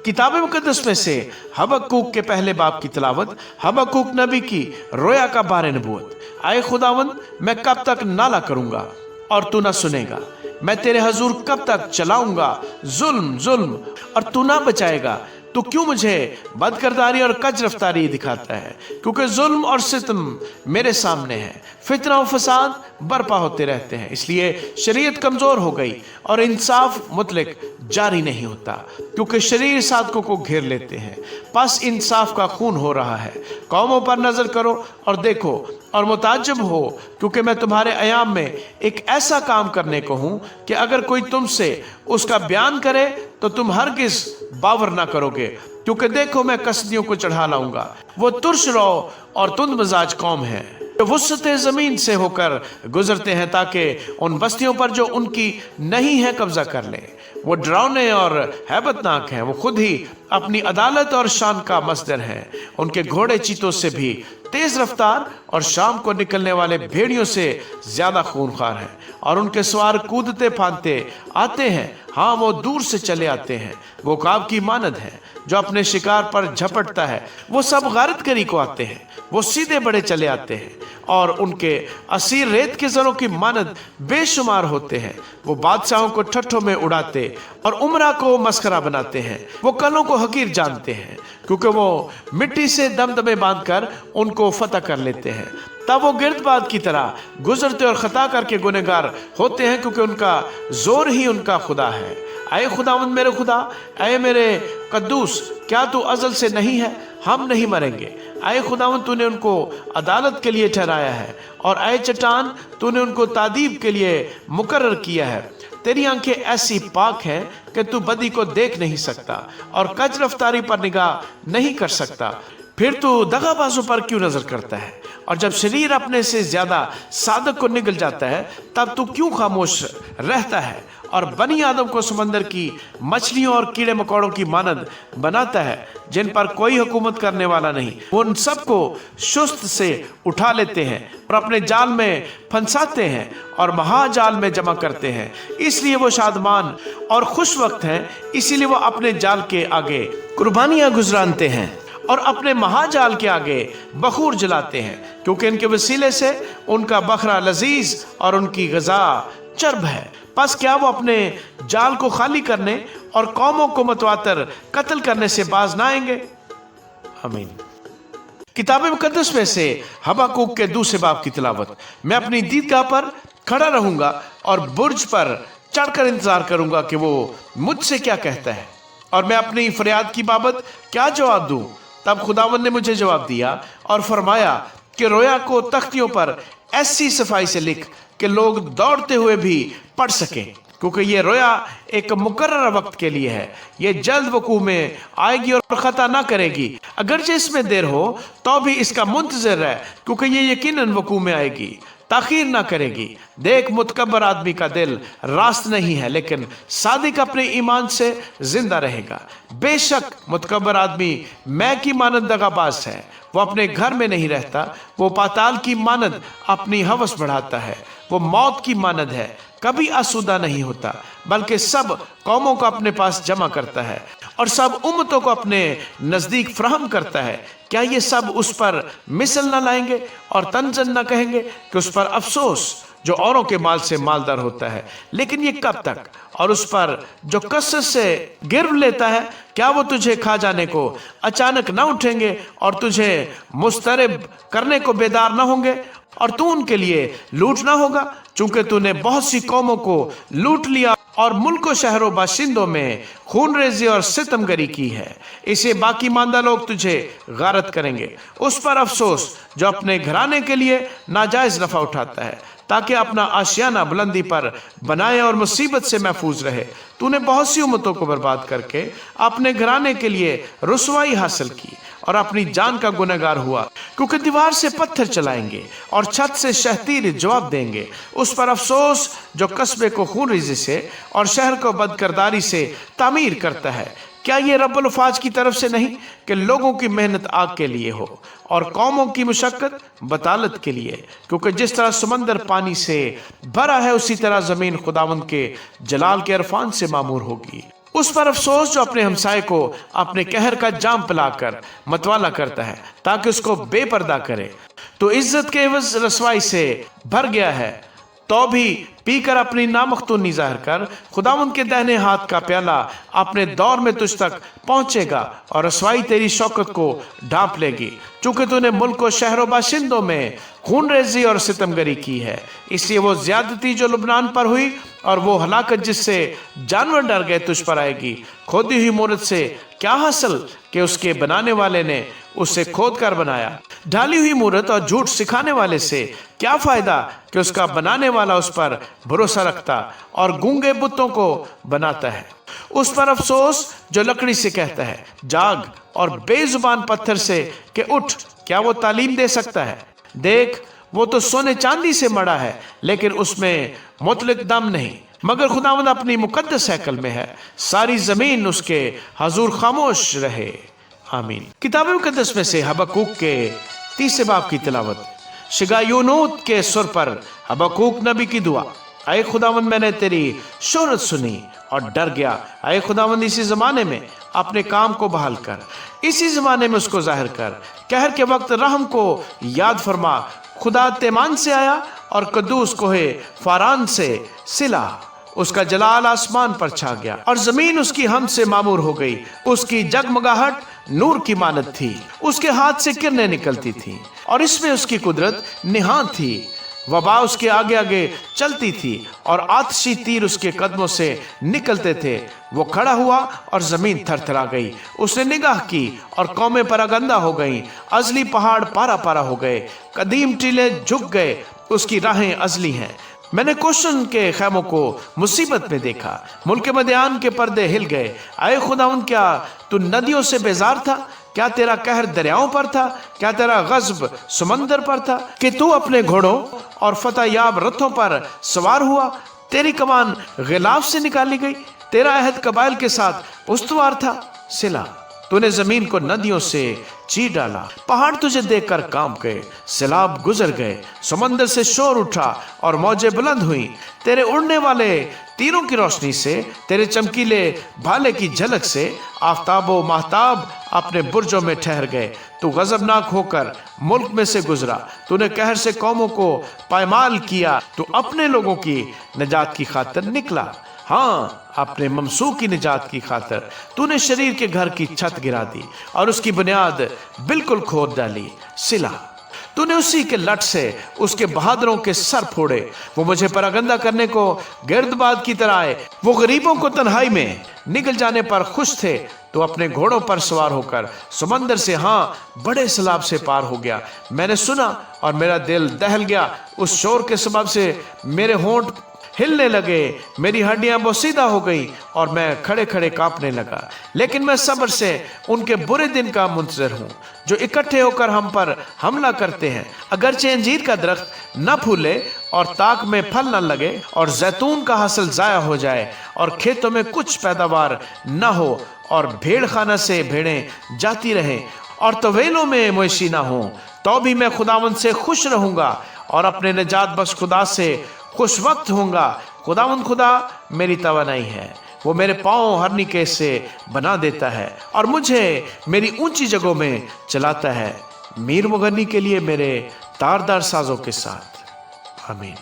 किताब मुकद्दस में से हबक्कूक के पहले बाब की तिलावत, हबक्कूक नबी की रोया का बारे नबूवत। आए खुदावंद, मैं कब तक नाला करूंगा और तू ना सुनेगा? मैं तेरे हजूर कब तक चलाऊंगा जुल्म जुल्म और तू ना बचाएगा? तो क्यों मुझे बदकरदारी और कज रफ्तारी दिखाता है? क्योंकि जुल्म और सितम मेरे सामने है, फितना और फसाद बर्पा होते रहते हैं। इसलिए शरीयत कमजोर हो गई और इंसाफ मुतलक जारी नहीं होता, क्योंकि शरीर साधकों को घेर लेते हैं। बस इंसाफ का खून हो रहा है। कौमों पर नजर करो और देखो और मुताज्जब हो, क्योंकि मैं तुम्हारे अयाम में एक ऐसा काम करने को हूं कि अगर कोई तुमसे उसका बयान करे तो तुम हरगिज बावर ना करोगे। क्योंकि देखो, मैं कसदियों को चढ़ा लाऊंगा, वो तुर्श रो और तुंद मजाज कौम है, वुसअते जमीन से होकर गुजरते हैं ताकि उन बस्तियों पर जो उनकी नहीं है कब्जा कर ले। वो डरावने और हैबतनाक हैं, वो खुद ही अपनी अदालत और शान का मस्दर हैं। उनके घोड़े चीतों से भी तेज रफ्तार और शाम को निकलने वाले भेड़ियों से ज्यादा खूनखार हैं, और उनके सवार कूदते फांदते आते हैं। हाँ, वो दूर से चले आते हैं। वो काब की मानद है जो अपने शिकार पर झपटता है। वो सब गारतगरी को आते हैं, वो सीधे बड़े चले आते हैं, और उनके असीर रेत के जरों की मानद बेशुमार होते हैं। वो बादशाहों को ठट्ठों में उड़ाते और उमरा को मस्खरा बनाते हैं। वो कलों को हकीर जानते हैं, क्योंकि वो मिट्टी से दमदमे बांधकर उनको फतह कर लेते हैं। तब वो गिरदबाद की तरह गुजरते और खता करके गुनहगार होते हैं, क्योंकि उनका जोर ही उनका खुदा है। ऐ खुदावंद मेरे खुदा, ऐ मेरे कद्दूस, क्या तू अजल से नहीं है? हम नहीं मरेंगे। ऐ खुदावंद, तूने उनको अदालत के लिए ठहराया है, और ऐ चट्टान, तूने उनको तादीब के लिए मुकर्रर किया है। तेरी आंखें ऐसी पाक हैं कि तू बदी को देख नहीं सकता और कज रफ्तारी पर निगाह नहीं कर सकता। फिर तू दगाबाजों पर क्यों नजर करता है? और जब शरीर अपने से ज्यादा सादक को निगल जाता है, तब तू क्यों खामोश रहता है और बनी आदम को समंदर की मछलियों और कीड़े मकोड़ों की मानद बनाता है, जिन पर कोई हुकूमत करने वाला नहीं? वो उन सबको सुस्त से उठा लेते हैं और अपने जाल में फंसाते हैं और महाजाल में जमा करते हैं। इसलिए वो शादमान और खुश वक्त हैं, इसीलिए वो अपने जाल के आगे कुर्बानियां गुजरानते हैं और अपने महाजाल के आगे बखूर जलाते हैं, क्योंकि इनके वसीले से उनका बकरा लजीज और उनकी गजा चर्ब है। बस क्या वो अपने जाल को खाली करने और कौमों को मतवातर कत्ल करने से बाज ना आएंगे? आमीन। किताब मुकद्दस में से हबक्कूक के दूसरे बाब की तिलावत। मैं अपनी दीदगाह पर खड़ा रहूंगा और बुर्ज पर चढ़कर इंतजार करूंगा कि वो मुझसे क्या कहता है, और मैं अपनी फरियाद की बाबत क्या जवाब दूं। तब खुदावंद ने मुझे जवाब दिया और फरमाया कि रोया को तख्तियों पर ऐसी सफाई से लिख कि लोग दौड़ते हुए भी पढ़ सकें, क्योंकि ये रोया एक मुकर्रर वक्त के लिए है। ये जल्द वकूअ में आएगी और खता ना करेगी। अगरचे इसमें देर हो तो भी इसका मुंतज़िर है, क्योंकि ये यकीनन वकूअ में आएगी, ताखीर ना करेगी। देख, मुतकब्बर आदमी का दिल रास्त नहीं है, लेकिन सादिक अपने ईमान से जिंदा रहेगा। बेशक मुतकब्बर आदमी मैं की मानद दगाबाज है, वो अपने घर में नहीं रहता। वो पाताल की मानद अपनी हवस बढ़ाता है। वो मौत की मानद है, कभी आसूदा नहीं होता, बल्कि सब कौमों को अपने पास जमा करता है और सब उम्मतों को अपने नजदीक फराहम करता है। क्या ये सब उस पर मिसल न लाएंगे और तंजन न कहेंगे कि उस पर अफसोस जो औरों के माल से मालदार होता है? लेकिन ये कब तक? और उस पर जो कसरत से गिरव लेता है, क्या वो तुझे खा जाने को अचानक न उठेंगे और तुझे मुस्तरब करने को बेदार न होंगे? और तू उनके लिए लूट ना होगा, चूंकि तूने बहुत सी कौमों को लूट लिया और मुल्क व शहरों बाशिंदों में खून रेजी और सितमगरी की है। इसे बाकी मानदा लोग तुझे गारत करेंगे। उस पर अफसोस जो अपने घराने के लिए नाजायज नफा उठाता है, ताकि अपना आशियाना बुलंदी पर बनाए और मुसीबत से महफूज रहे। तूने बहुत सी उम्मतों को बर्बाद करके अपने घराने के लिए रुसवाई हासिल की और अपनी जान का गुनहगार हुआ, क्योंकि दीवार से पत्थर चलाएंगे और छत से शहतीर जवाब देंगे। उस पर अफसोस जो कस्बे को खून रेजी से और शहर को बदकरदारी से तामीर करता है। क्या ये रब्बुल अफ़वाज की तरफ से नहीं कि लोगों की मेहनत आग के लिए हो और कौमों की मुशक्कत बतालत के लिए? क्योंकि जिस तरह समंदर पानी से भरा है, उसी तरह जमीन खुदावंद के जलाल के अरफान से मामूर होगी। उस पर अफसोस जो अपने हमसाये को अपने कहर का जाम पिलाकर मतवाला करता है ताकि उसको बेपर्दा करे। तो इज्जत के एवज रसवाई से भर गया है, तो भी पीकर अपनी नामख्तूनी जाहिर कर खुदावंद के दाहिने हाथ का प्याला अपने दौर में तुझ तक पहुंचेगा और रसवाई तेरी शौकत को ढांप लेगी। चूंकि तूने मुल्क को शहरों बाशिंदों में खून रेजी और सितमगरी की है, इसलिए वो ज्यादती जो लुबनान पर हुई और वो हलाकत जिससे जानवर डर गए तुझ पर आएगी। खोदी हुई मूरत से क्या हासिल कि उसके बनाने वाले ने उसे खोद कर बनाया। ढाली हुई मूरत और झूठ सिखाने वाले से क्या फायदा कि उसका बनाने वाला उस पर भरोसा रखता और गूंगे बुतों को बनाता है। उस पर अफसोस जो लकड़ी से कहता है जाग, और बेजुबान पत्थर से कि उठ, क्या वो तालीम दे सकता है? देख, वो तो सोने चांदी से मड़ा है, लेकिन उसमें मुतलक दम नहीं। मगर खुदावंद अपनी मुकद्दस हैकल में है, सारी जमीन उसके हजूर खामोश रहे। आमीन। किताब मुकद्दस में से हबक्कूक के 30 बाब की तिलावत। शिगायूनूत के सुर पर हबक्कूक नबी की दुआ। आए खुदावंद, मैंने तेरी शोहरत सुनी और डर गया। आए खुदावंद, इसी जमाने में अपने काम को बहाल कर, इसी जमाने में उसको जाहिर कर। कहर के वक्त रहम को याद फरमा। खुदा तेमान से आया और कद्दूस कोहे फारान से सिला। उसका जलाल आसमान पर छा गया और जमीन उसकी हम से मामूर हो गई। उसकी जगमगाहट नूर की मानत थी, उसके हाथ से किरणें निकलती थी और इसमें उसकी कुदरत निहां थी। वबा उसके आगे आगे चलती थी और आतशी तीर उसके कदमों से निकलते थे। वो खड़ा हुआ और जमीन थरथरा गई। उसने निगाह की और कौमें परागंदा हो गईं। अजली पहाड़ पारा पारा हो गए, कदीम टीले झुक गए। उसकी राहें अजली हैं। मैंने कोशन के खैमों को मुसीबत में देखा, मुल्क मदियान के पर्दे हिल गए। आए खुदावंद, क्या तू नदियों से बेजार था? क्या तेरा कहर दरियाओं पर था? क्या तेरा गज़ब समंदर पर था कि तू अपने घोड़ों और फतहयाब रथों पर सवार हुआ? तेरी कमान गिलाफ से निकाली गई, तेरा अहद कबाइल के साथ उस्तवार था। सिला, तूने जमीन को नदियों से चीर डाला, पहाड़ तुझे देखकर कांप गए, सैलाब गुजर गए, समंदर से शोर उठा और मौजें बुलंद हुई। तेरे उड़ने वाले तीरों की रोशनी से, तेरे चमकीले भाले की झलक से आफताबो महताब अपने बुर्जों में ठहर गए। तू गजबनाक होकर मुल्क में से गुजरा, तूने कहर से कौमों को पायमाल किया। तू अपने लोगों की निजात की खातिर निकला, हाँ, अपने ममसू की निजात की खातिर। तूने शरीर के घर की छत गिरा दी और उसकी बुनियाद बिल्कुल खोद डाली। सिला, तूने उसी के लट से उसके बहादुरों के सर फोड़े। वो मुझे परागंदा करने को गिरदबाद की तरह आए। वो गरीबों को तन्हाई में निकल जाने पर खुश थे। तो अपने घोड़ों पर सवार होकर समंदर से, हाँ, बड़े सैलाब से पार हो गया। मैंने सुना और मेरा दिल दहल गया। उस शोर के सबब से मेरे होंठ हिलने लगे, मेरी हड्डियां बोसीदा हो गई और मैं खड़े खड़े कांपने लगा। लेकिन मैं सब्र से उनके बुरे दिन का मुंतजर हूँ जो इकट्ठे होकर हम पर हमला करते हैं। अगरचे अंजीर का दरख्त न फूले और ताक में फल न लगे और जैतून का हासिल जाया हो जाए और खेतों में कुछ पैदावार न हो और भेड़ खाना से भेड़ें जाती रहें और तवेलों में मवेशी न हो, तो भी मैं खुदावंद से खुश रहूंगा और अपने निजात बख्श खुदा से खुश वक्त होऊंगा। खुदावंद खुदा मेरी तवानाई है, वो मेरे पांव हरनिके से बना देता है और मुझे मेरी ऊंची जगहों में चलाता है, मीर मुगन्नी के लिए मेरे तारदार साजों के साथ। आमीन।